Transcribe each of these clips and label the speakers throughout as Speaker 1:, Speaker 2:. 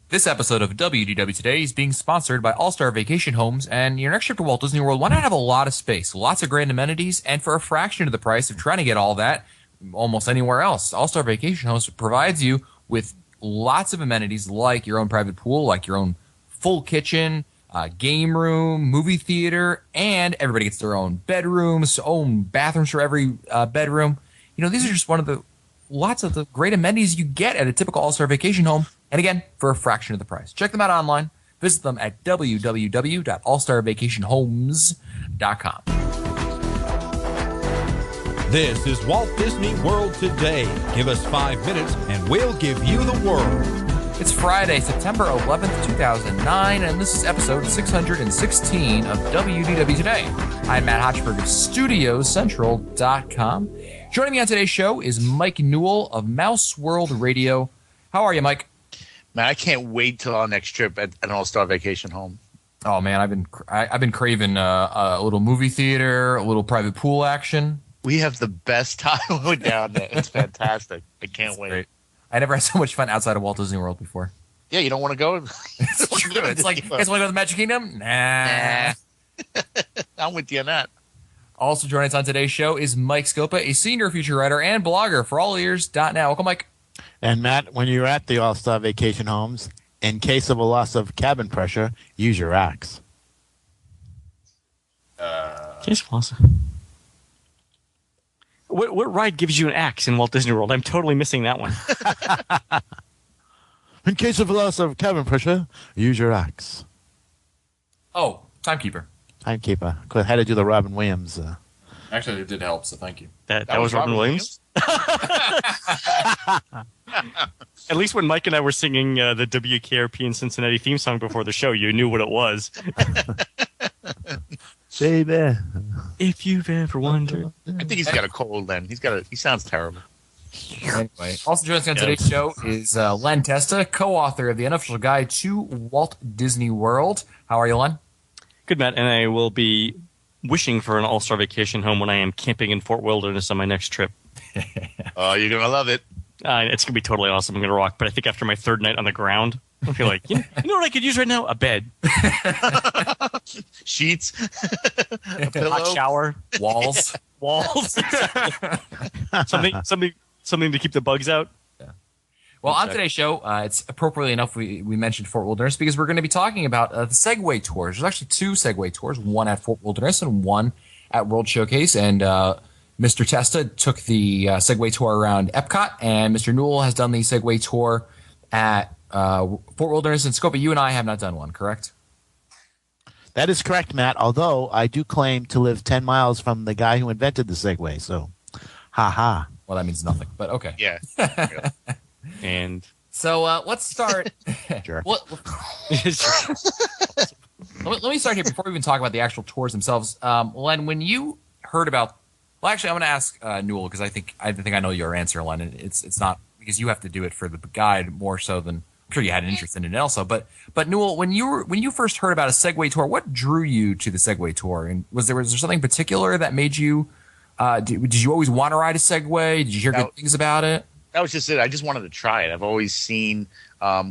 Speaker 1: This episode of WDW Today is being sponsored by All-Star Vacation Homes, and your next trip to Walt Disney World, why not have a lot of space, lots of grand amenities, and for a fraction of the price of trying to get all that almost anywhere else. All-Star Vacation Homes provides you with lots of amenities like your own private pool, like your own full kitchen, game room, movie theater, and everybody gets their own bedrooms, own bathrooms for every bedroom. You know, these are just lots of the great amenities you get at a typical All-Star Vacation Home. And again, for a fraction of the price. Check them out online. Visit them at www.allstarvacationhomes.com.
Speaker 2: This is Walt Disney World Today. Give us 5 minutes and we'll give you the world.
Speaker 1: It's Friday, September 11th, 2009, and this is episode 616 of WDW Today. I'm Matt Hochberg of StudiosCentral.com. Joining me on today's show is Mike Newell of Mouse World Radio. How are you, Mike?
Speaker 3: Man, I can't wait till our next trip at an All-Star Vacation Home.
Speaker 1: Oh man, I've been craving a little movie theater, a little private pool action.
Speaker 3: We have the best time when we're down there. It's fantastic. I can't wait.
Speaker 1: Great. I never had so much fun outside of Walt Disney World before.
Speaker 3: Yeah, you don't want to go?
Speaker 1: It's true. It's like, you guys want to go to the Magic Kingdom? Nah.
Speaker 3: I'm with you on that.
Speaker 1: Also joining us on today's show is Mike Scopa, a senior feature writer and blogger for allears.net. Welcome, Mike.
Speaker 4: And Matt, when you're at the All-Star Vacation Homes, in case of a loss of cabin pressure, use your axe.
Speaker 5: Case of loss. What ride gives you an axe in Walt Disney World? I'm totally missing that one.
Speaker 4: In case of a loss of cabin pressure, use your axe.
Speaker 1: Oh, Timekeeper.
Speaker 4: Timekeeper. I had to do the Robin Williams.
Speaker 1: Actually, it did help, so thank you.
Speaker 5: That was Robin Williams? At least when Mike and I were singing the WKRP in Cincinnati theme song before the show, you knew what it was.
Speaker 4: Baby.
Speaker 5: If you've ever wondered.
Speaker 3: I think he's got a cold then. He sounds terrible.
Speaker 1: Anyway, also joining us on today's show is Len Testa, co-author of the Unofficial Guide to Walt Disney World. How are you, Len?
Speaker 5: Good, Matt, and I will be wishing for an All-Star Vacation Home when I am camping in Fort Wilderness on my next trip.
Speaker 3: Oh, you're going to love it.
Speaker 5: It's going to be totally awesome. I'm going to rock. But I think after my third night on the ground, I feel like, you know what I could use right now? A bed.
Speaker 3: Sheets. A pillow.
Speaker 5: Hot shower.
Speaker 1: Walls.
Speaker 5: Walls. something to keep the bugs out.
Speaker 1: Well, on today's show, it's appropriately enough we mentioned Fort Wilderness because we're going to be talking about the Segway tours. There's actually two Segway tours, one at Fort Wilderness and one at World Showcase. And Mr. Testa took the Segway tour around Epcot, and Mr. Newell has done the Segway tour at Fort Wilderness. And Scopa, you and I have not done one, correct?
Speaker 4: That is correct, Matt, although I do claim to live 10 miles from the guy who invented the Segway, so ha-ha.
Speaker 1: Well, that means nothing, but okay.
Speaker 3: Yeah.
Speaker 5: And
Speaker 1: so let's start.
Speaker 4: Sure.
Speaker 1: Let me start here before we even talk about the actual tours themselves. Len, when you heard about, well, actually, I'm going to ask Newell because I think I know your answer, Len. It's not because you have to do it for the guide more so than I'm sure you had an interest in it also. But Newell, when you first heard about a Segway tour, what drew you to the Segway tour? And was there something particular that made you? Did you always want to ride a Segway? Did you hear good things about it?
Speaker 3: That was just it. I just wanted to try it. I've always seen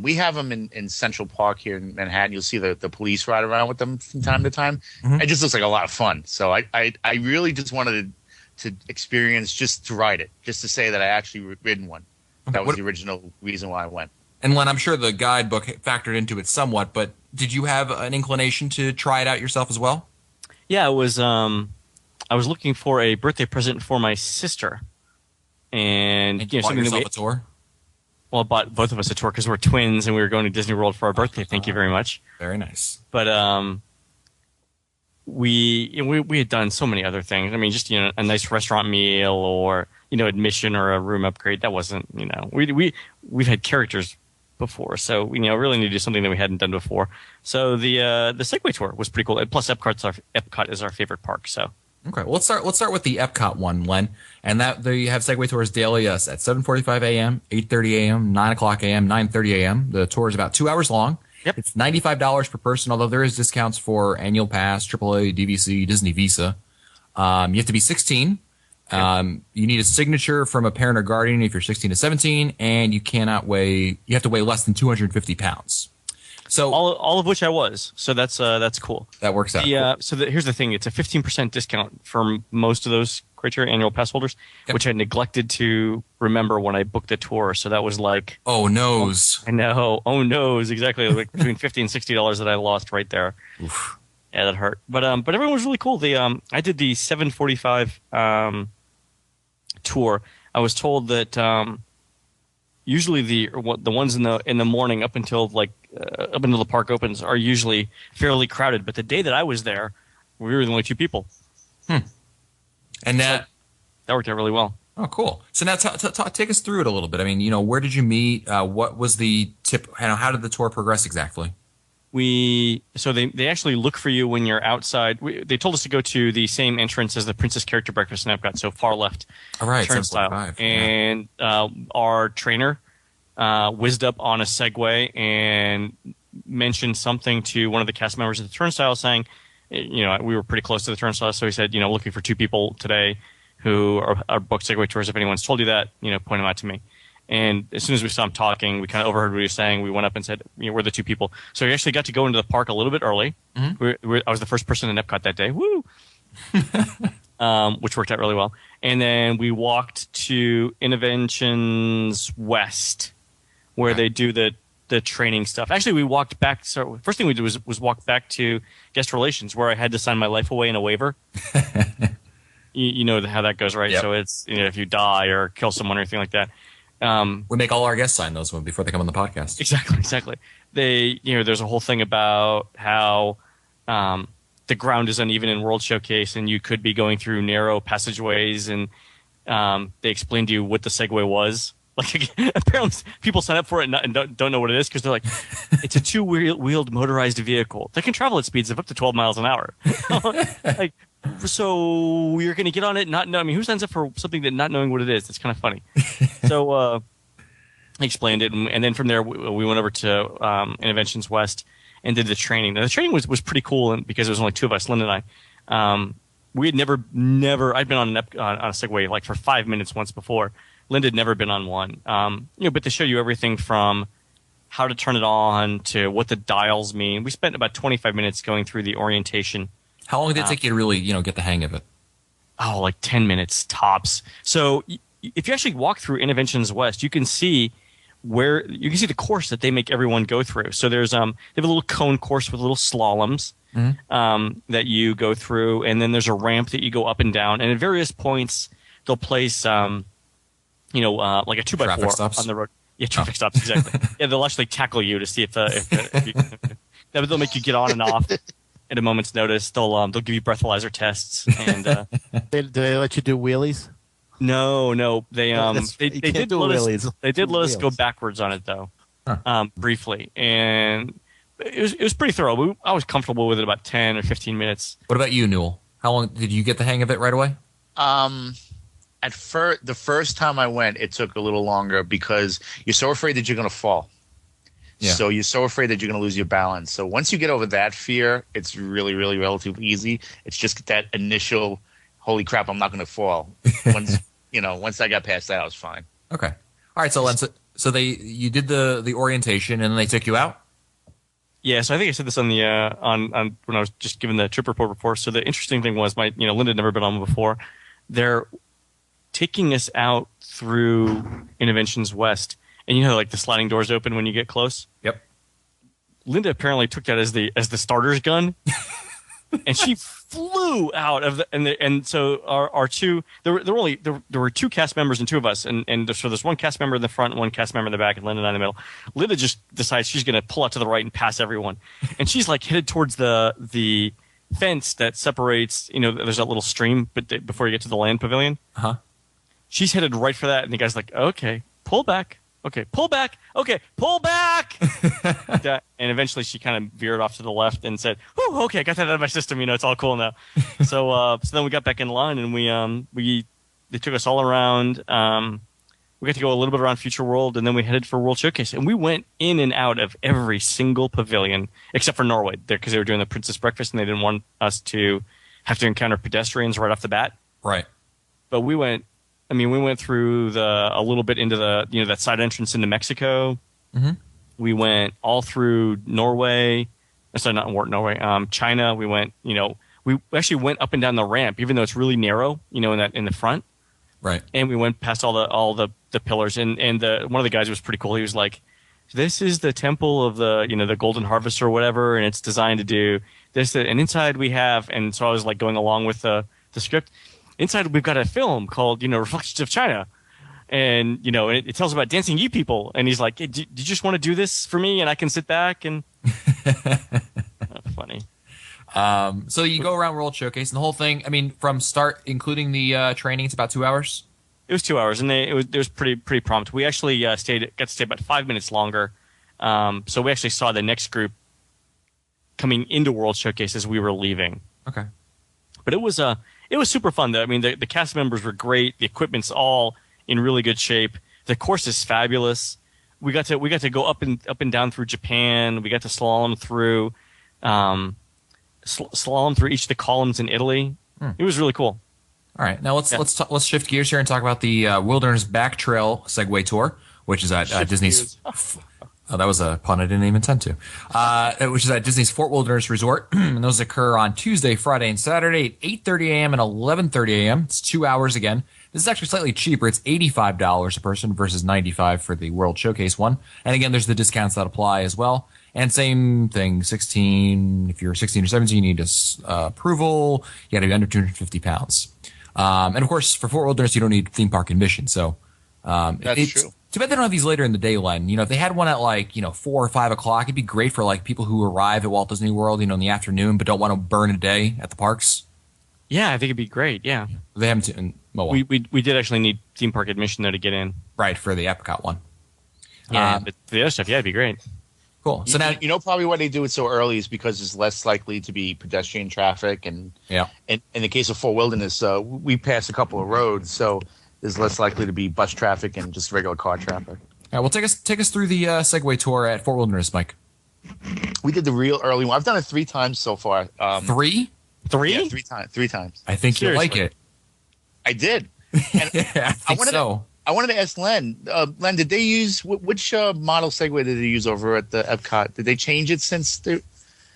Speaker 3: we have them in Central Park here in Manhattan. You'll see the police ride around with them from time to time. Mm-hmm. It just looks like a lot of fun. So I really just wanted to experience just to ride it, just to say that I actually ridden one. That was the original reason why I went.
Speaker 1: And Len, I'm sure the guidebook factored into it somewhat, but did you have an inclination to try it out yourself as well?
Speaker 5: Yeah, it was. I was looking for a birthday present for my sister. And
Speaker 1: you bought yourself a tour?
Speaker 5: Well, I bought both of us a tour because we're twins and we were going to Disney World for our birthday. Thank you very much.
Speaker 1: Very nice.
Speaker 5: But we had done so many other things. I mean, just a nice restaurant meal or admission or a room upgrade. That wasn't we've had characters before, so we really need to do something that we hadn't done before. So the Segway tour was pretty cool. Plus, Epcot is our favorite park. So.
Speaker 1: Okay, well, let's start with the Epcot one, Len, and that they have Segway tours daily at 7:45 a.m., 8:30 a.m., 9 o'clock a.m., 9:30 a.m. The tour is about 2 hours long.
Speaker 5: Yep.
Speaker 1: It's $95 per person, although there is discounts for annual pass, AAA, DVC, Disney Visa. You have to be 16. You need a signature from a parent or guardian if you're 16 to 17, and you have to weigh less than 250 pounds. So
Speaker 5: all of which I was. So that's cool.
Speaker 1: that works out.
Speaker 5: Here's the thing: it's a 15% discount for most of those criteria annual pass holders,
Speaker 1: Yep.
Speaker 5: which I neglected to remember when I booked the tour. So that was like,
Speaker 1: Oh, noes.
Speaker 5: I know, oh no, is exactly like between $50 and $60 that I lost right there.
Speaker 1: Oof.
Speaker 5: Yeah, that hurt. But everyone was really cool. I did the 745 tour. I was told that usually the ones in the morning up until the park opens are usually fairly crowded. But the day that I was there, we were the only 2 people.
Speaker 1: And that.
Speaker 5: That worked out really well.
Speaker 1: Oh, cool. So now take us through it a little bit. I mean, where did you meet? What was the tip? How did the tour progress exactly?
Speaker 5: They actually look for you when you're outside. They told us to go to the same entrance as the Princess Character Breakfast in Epcot, so far left
Speaker 1: All right,
Speaker 5: turnstile.
Speaker 1: 745,
Speaker 5: And our trainer whizzed up on a Segway and mentioned something to one of the cast members at the turnstile, saying, we were pretty close to the turnstile, so he said, looking for 2 people today who are booked Segway tours. If anyone's told you that, point them out to me. And as soon as we saw him talking, we kind of overheard what he was saying. We went up and said, we're the 2 people. So we actually got to go into the park a little bit early. Mm-hmm. I was the first person in Epcot that day. Woo! Which worked out really well. And then we walked to Innovations West, where they do the training stuff. Actually, we walked back. So first thing we did was walk back to guest relations, where I had to sign my life away in a waiver. You know how that goes, right?
Speaker 1: Yep.
Speaker 5: So it's if you die or kill someone or anything like that.
Speaker 1: We make all our guests sign those before they come on the podcast.
Speaker 5: Exactly. There's a whole thing about how the ground is uneven in World Showcase, and you could be going through narrow passageways, and they explain to you what the Segway was. Like, apparently people sign up for it and don't know what it is because they're like, it's a 2-wheeled motorized vehicle that can travel at speeds of up to 12 miles an hour. Like, so you're going to get on it, who signs up for something that not knowing what it is? It's kind of funny. So I explained it, and then from there we went over to Innovations West and did the training. Now, the training was pretty cool because there was only 2 of us, Linda and I. We had never. I'd been on a Segway like for 5 minutes once before. Linda had never been on one. But they show you everything from how to turn it on to what the dials mean. We spent about 25 minutes going through the orientation.
Speaker 1: How long did it take you to really, get the hang of it?
Speaker 5: Oh, like 10 minutes tops. So if you actually walk through Innovations West, you can see the course that they make everyone go through. So there's they have a little cone course with little slaloms that you go through, and then there's a ramp that you go up and down. And at various points, they'll place like a 2x4 on the road. Yeah, traffic stops, exactly. Yeah, they'll actually tackle you to see if they'll make you get on and off at a moment's notice. They'll give you breathalyzer tests, and
Speaker 4: Do they let you do wheelies?
Speaker 5: no, they did let us go backwards on it though, briefly, and it was pretty thorough. I was comfortable with it about 10 or 15 minutes.
Speaker 1: What about you, Newell? How long did you get the hang of it right away?
Speaker 3: The first time I went, it took a little longer because you're so afraid that you're going to fall.
Speaker 1: Yeah.
Speaker 3: So you're so afraid that you're going to lose your balance. So once you get over that fear, it's really, really relatively easy. It's just that initial, holy crap, I'm not going to fall. Once I got past that, I was fine.
Speaker 1: Okay. All right. So Len, you did the orientation and then they took you out?
Speaker 5: Yeah, so I think I said this on the on when I was just giving the trip report before. So the interesting thing was Linda had never been on before. They're taking us out through Innovations West, and like the sliding doors open when you get close.
Speaker 1: Yep.
Speaker 5: Linda apparently took that as the starter's gun, and she flew out of and so our 2 there were 2 cast members and 2 of us, and so there's one cast member in the front and one cast member in the back, and Linda and I in the middle. Linda just decides she's going to pull out to the right and pass everyone, and she's like headed towards the fence that separates. There's that little stream, but before you get to the land pavilion.
Speaker 1: Uh-huh.
Speaker 5: She's headed right for that, and the guy's like, "Okay, pull back. Okay, pull back. Okay, pull back." And eventually, she kind of veered off to the left and said, "Oh, okay, I got that out of my system. It's all cool now." So then we got back in line, and they took us all around. We got to go a little bit around Future World, and then we headed for World Showcase, and we went in and out of every single pavilion except for Norway, because they were doing the Princess Breakfast, and they didn't want us to have to encounter pedestrians right off the bat.
Speaker 1: Right.
Speaker 5: But we went through a little bit into the that side entrance into Mexico, We went all through Norway. Sorry, not Norway. China. We went. We actually went up and down the ramp, even though it's really narrow. In the front.
Speaker 1: Right.
Speaker 5: And we went past all the pillars. And one of the guys was pretty cool. He was like, "This is the temple of the Golden Harvest or whatever, and it's designed to do this." And inside we have. And so I was like going along with the script. Inside we've got a film called Reflections of China. And it tells about dancing you people, and he's like, hey, do you just want to do this for me, and I can sit back and funny.
Speaker 1: So you go around World Showcase, and the whole thing. I mean, from start, including the training, it's about 2 hours.
Speaker 5: It was 2 hours, and it was pretty prompt. We actually got to stay about 5 minutes longer. So we actually saw the next group coming into World Showcase as we were leaving.
Speaker 1: Okay,
Speaker 5: but it was super fun though. I mean, the cast members were great. The equipment's all in really good shape. The course is fabulous. We got to go up and down through Japan. We got to slalom through each of the columns in Italy. It was really cool.
Speaker 1: All right, now let's shift gears here and talk about the Wilderness Back Trail Segway Tour, which is at Disney's. Oh, that was a pun I didn't even intend to. Which is at Disney's Fort Wilderness Resort, and those occur on Tuesday, Friday, and Saturday at 8:30 a.m. and 11:30 a.m. It's 2 hours again. This is actually slightly cheaper. It's $85 a person versus $95 for the World Showcase one. And again, there's the discounts that apply as well. And same thing, 16. If you're 16 or 17, you need approval. You got to be under 250 pounds. And of course, for Fort Wilderness, you don't need theme park admission. So
Speaker 3: That's true.
Speaker 1: Too bad they don't have these later in the day, Len. If they had one at 4 or 5 o'clock, it'd be great for people who arrive at Walt Disney World, in the afternoon, but don't want to burn a day at the parks.
Speaker 5: Yeah, I think it'd be great. Yeah,
Speaker 1: They haven't.
Speaker 5: We did actually need theme park admission though to get in.
Speaker 1: Right, for the Epcot one.
Speaker 5: Yeah, but the other stuff, it'd be great.
Speaker 1: Cool. So now
Speaker 3: probably why they do it so early is because it's less likely to be pedestrian traffic, and in the case of Fort Wilderness, we pass a couple of roads, so there's less likely to be bus traffic and just regular car traffic.
Speaker 1: All right, well, take us through the Segway tour at Fort Wilderness, Mike.
Speaker 3: We did the real early one. I've done it 3 times so far.
Speaker 1: 3?
Speaker 3: Yeah, 3 times.
Speaker 1: I think you'll like it.
Speaker 3: I did. And
Speaker 1: I think so.
Speaker 3: I wanted to ask Len. Len, did they use which model Segway did they use over at the Epcot? Did they change it since?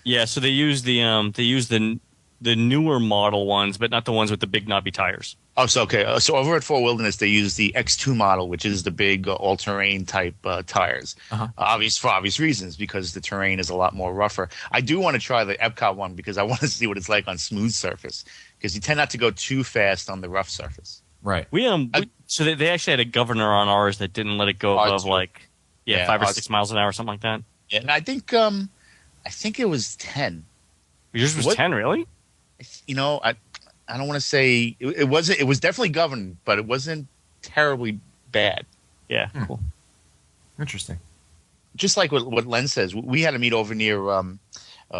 Speaker 5: Yeah, so they used the newer model ones, but not the ones with the big knobby tires.
Speaker 3: Oh, so okay. So over at Fort Wilderness, they use the X2 model, which is the big all-terrain type tires.
Speaker 1: Uh-huh.
Speaker 3: For obvious reasons, because the terrain is a lot more rougher. I do want to try the Epcot one because I want to see what it's like on smooth surface, because you tend not to go too fast on the rough surface.
Speaker 1: Right.
Speaker 5: So they actually had a governor on ours that didn't let it go above 5 or 6 miles an hour, something like that.
Speaker 3: Yeah, and I think it was 10.
Speaker 5: Yours was 10, really?
Speaker 3: I don't want to say it wasn't. It was definitely governed, but it wasn't terribly bad.
Speaker 5: Yeah, cool.
Speaker 1: Interesting.
Speaker 3: Just like what Len says, we had to meet over near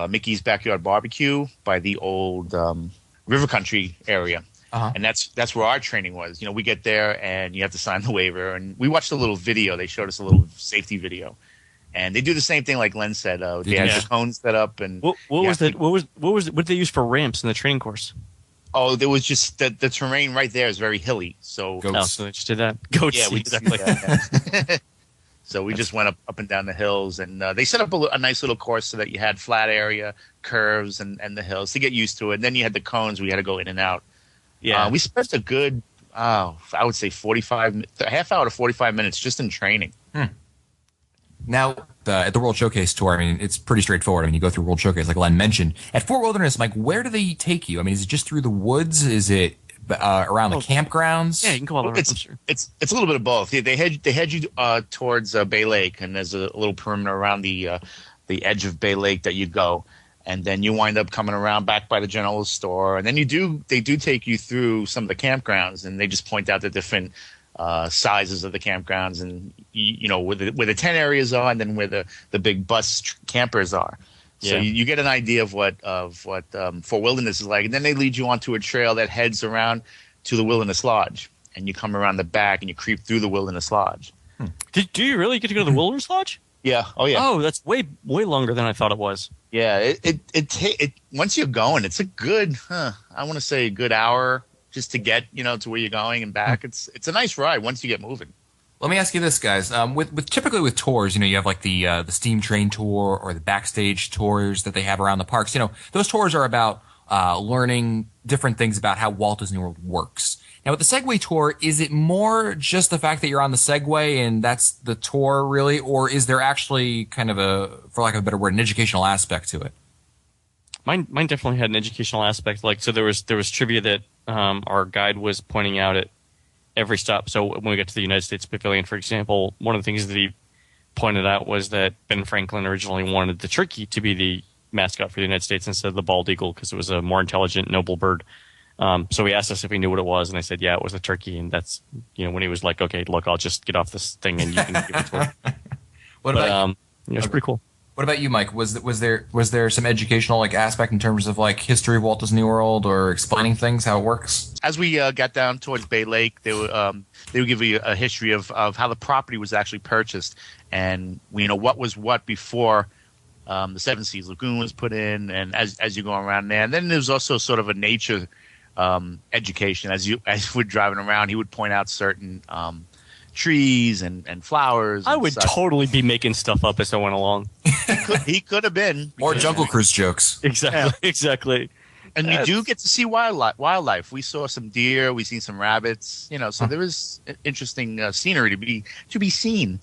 Speaker 3: Mickey's Backyard Barbecue by the old River Country area.
Speaker 1: Uh-huh.
Speaker 3: And that's where our training was. We get there and you have to sign the waiver. And we watched a little video. They showed us a little safety video, and they do the same thing like Len said. They had the cones set up. And
Speaker 5: what did they use for ramps in the training course?
Speaker 3: Oh, there was just the terrain right there is very hilly. So
Speaker 5: so they just did that. Goats.
Speaker 3: Yeah, we
Speaker 5: exactly.
Speaker 3: did that. Yeah. So we just went up and down the hills, and they set up a nice little course so that you had flat area, curves, and the hills to get used to it. And then you had the cones. We had to go in and out.
Speaker 5: Yeah,
Speaker 3: we spent a good, I would say half hour to 45 minutes just in training.
Speaker 1: Now, at the World Showcase tour, I mean, it's pretty straightforward. I mean, you go through World Showcase, like Len mentioned. At Fort Wilderness, Mike, where do they take you? I mean, is it just through the woods? Is it around the campgrounds?
Speaker 5: Yeah, you can go all around.
Speaker 3: It's a little bit of both. They head you towards Bay Lake, and there's a little perimeter around the edge of Bay Lake that you go. And then you wind up coming around back by the general store, and then they do take you through some of the campgrounds, and they just point out the different sizes of the campgrounds, and where the tent areas are, and then where the big bus campers are. So you get an idea of what Fort Wilderness is like, and then they lead you onto a trail that heads around to the Wilderness Lodge, and you come around the back and you creep through the Wilderness Lodge.
Speaker 5: Do you really get to go to the Wilderness Lodge?
Speaker 3: Yeah. Oh yeah.
Speaker 5: Oh, that's way longer than I thought it was.
Speaker 3: Yeah. It once you're going, it's a good, I want to say a good hour just to get to where you're going and back. It's a nice ride once you get moving.
Speaker 1: Let me ask you this, guys. With typically with tours, you have like the steam train tour or the backstage tours that they have around the parks. Those tours are about learning different things about how Walt Disney World works. Now, with the Segway tour, is it more just the fact that you're on the Segway and that's the tour, really, or is there actually kind of for lack of a better word, an educational aspect to it?
Speaker 5: Mine definitely had an educational aspect. So there was trivia that our guide was pointing out at every stop. So when we got to the United States Pavilion, for example, one of the things that he pointed out was that Ben Franklin originally wanted the turkey to be the mascot for the United States instead of the bald eagle because it was a more intelligent, noble bird. So he asked us if we knew what it was, and I said, yeah, it was a turkey. And that's, when he was like, okay, look, I'll just get off this thing and you can give it to him. It's pretty cool.
Speaker 1: What about you, Mike? Was there some educational aspect in terms of history of Walt Disney World or explaining things, how it works?
Speaker 3: As we got down towards Bay Lake, they would give you a history of how the property was actually purchased and what was what before the Seven Seas Lagoon was put in, and as you go around there. And then there's also sort of a nature education as we're driving around. He would point out certain trees and flowers.
Speaker 5: I would totally be making stuff up as I went along.
Speaker 3: He could have been.
Speaker 1: Or Jungle Cruise jokes.
Speaker 5: Exactly.
Speaker 3: And you do get to see wildlife. We saw some deer. We seen some rabbits. So there is interesting scenery to be seen.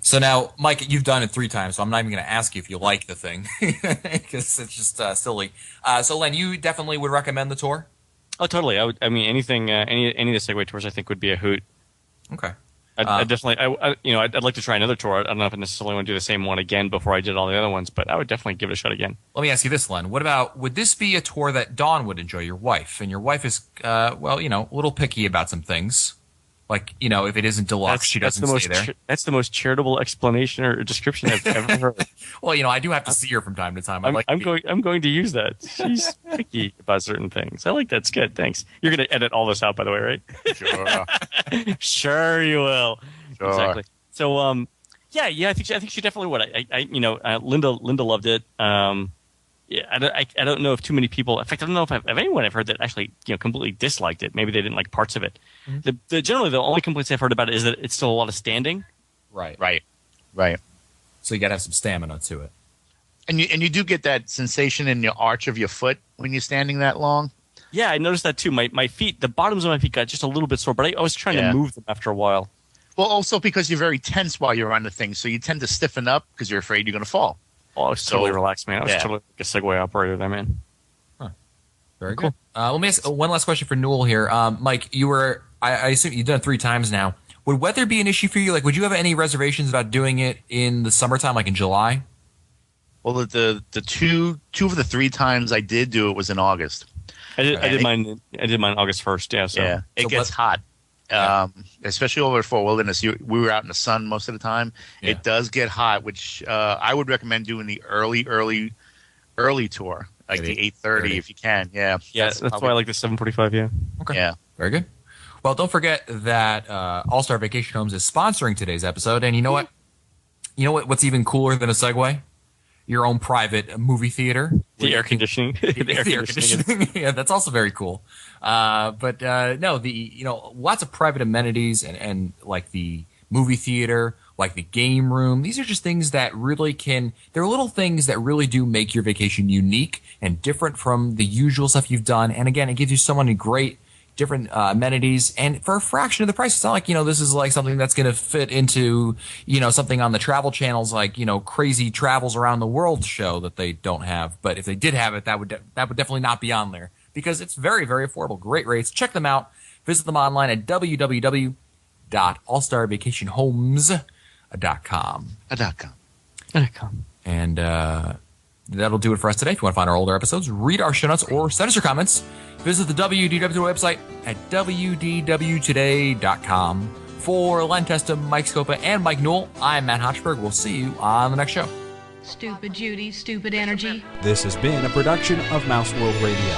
Speaker 1: So now, Mike, you've done it 3 times, so I'm not even going to ask you if you like the thing because it's just silly. So, Len, you definitely would recommend the tour?
Speaker 5: Oh, totally. I mean, anything, any of the Segway tours, I think would be a hoot.
Speaker 1: Okay.
Speaker 5: I'd definitely, I'd like to try another tour. I don't know if I necessarily want to do the same one again before I did all the other ones, but I would definitely give it a shot again.
Speaker 1: Let me ask you this, Len. Would this be a tour that Dawn would enjoy, your wife? And your wife is, a little picky about some things. If it isn't deluxe, she doesn't stay there.
Speaker 5: That's the most charitable explanation or description I've ever heard.
Speaker 1: Well, I do have to see her from time to time.
Speaker 5: I'm going to use that. She's picky about certain things. I like that. It's good. Thanks. You're going to edit all this out, by the way, right?
Speaker 3: Sure.
Speaker 5: Sure you will.
Speaker 3: Sure.
Speaker 5: Exactly. So, I think she definitely would. Linda loved it. I don't know if too many people. In fact, I don't know if anyone I've heard that actually completely disliked it. Maybe they didn't like parts of it. Mm-hmm. Generally, the only complaints I've heard about it is that it's still a lot of standing.
Speaker 3: Right.
Speaker 1: So you got to have some stamina to it.
Speaker 3: And you do get that sensation in your arch of your foot when you're standing that long.
Speaker 5: Yeah, I noticed that too. My feet, the bottoms of my feet got just a little bit sore, but I was trying to move them after a while.
Speaker 3: Well, also because you're very tense while you're on the thing, so you tend to stiffen up because you're afraid you're going to fall.
Speaker 5: Oh, I was totally relaxed, man. I was totally like a Segway operator there, man.
Speaker 1: Huh. Very cool. Let me ask one last question for Newell here. Mike, I assume you've done it 3 times now. Would weather be an issue for you? Would you have any reservations about doing it in the summertime, like in July?
Speaker 3: Well, the two of the 3 times I did do it was in August.
Speaker 5: I did mine August 1st. Yeah. So
Speaker 3: it gets hot. Especially over at Fort Wilderness, we were out in the sun most of the time. Yeah. It does get hot, which I would recommend doing the early tour, like the 8:30 if you can. Yeah,
Speaker 5: that's why I like the 7:45. Yeah.
Speaker 1: Okay.
Speaker 3: Yeah.
Speaker 1: Very good. Well, don't forget that All Star Vacation Homes is sponsoring today's episode, and you know what? What's even cooler than a Segway? Your own private movie theater.
Speaker 5: The air conditioning.
Speaker 1: The air conditioning. Yeah, that's also very cool. But lots of private amenities and like the movie theater, like the game room. These are just things that really they're little things that really do make your vacation unique and different from the usual stuff you've done. And again, it gives you so many great different amenities, and for a fraction of the price. It's not like this is like something that's going to fit into something on the Travel Channel's like crazy travels around the world show that they don't have. But if they did have it, that would definitely not be on there because it's very, very affordable. Great rates. Check them out. Visit them online at www.allstarvacationhomes.com. And that'll do it for us today. If you want to find our older episodes, read our show notes, or send us your comments, visit the WDW website at wdwtoday.com. For Len Testa, Mike Scopa, and Mike Newell, I'm Matt Hochberg. We'll see you on the next show.
Speaker 6: Stupid Judy, stupid energy.
Speaker 2: This has been a production of Mouse World Radio.